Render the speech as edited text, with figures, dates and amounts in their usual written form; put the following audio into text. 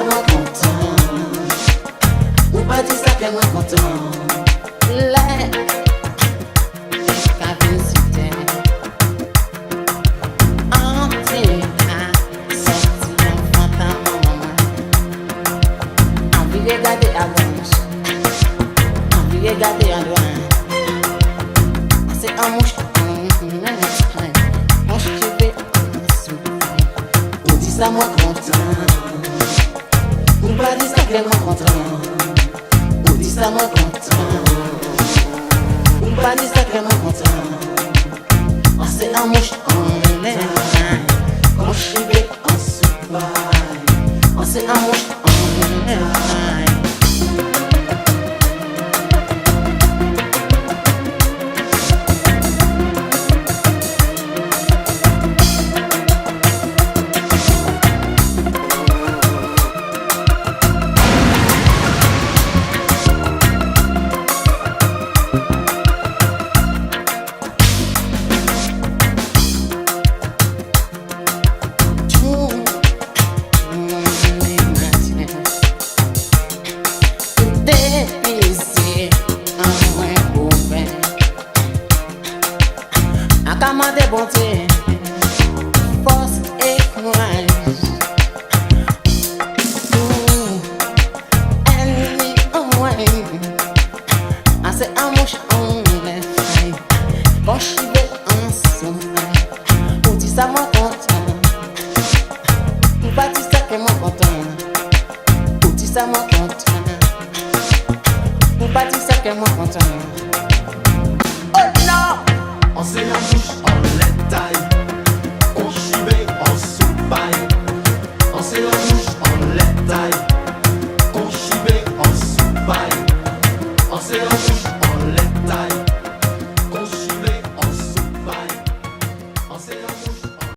moi content. Ou pas dire ça que moi content. Là, qu'a visité. En tina, sorti un fantôme. Envie de regarder à gauche. Envie de regarder à droite. C'est un mouche. Ça moi content, ou pas dire ça que moi content, ou dit ça moi content, ou pas dire ça que moi content. On c'est un mouche en l'air, on chive en soupaille, on c'est un mouche en l'air. Acclamant des bontés, force et courage. Anyway, assez un mouche en les failles. Quand je suis ensemble, ou dis ça moi content. Ou pas dis ça que moi content. Ou dis ça moi content. Ou pas dis ça que moi content. Oh non! On se la bouche en l'étail.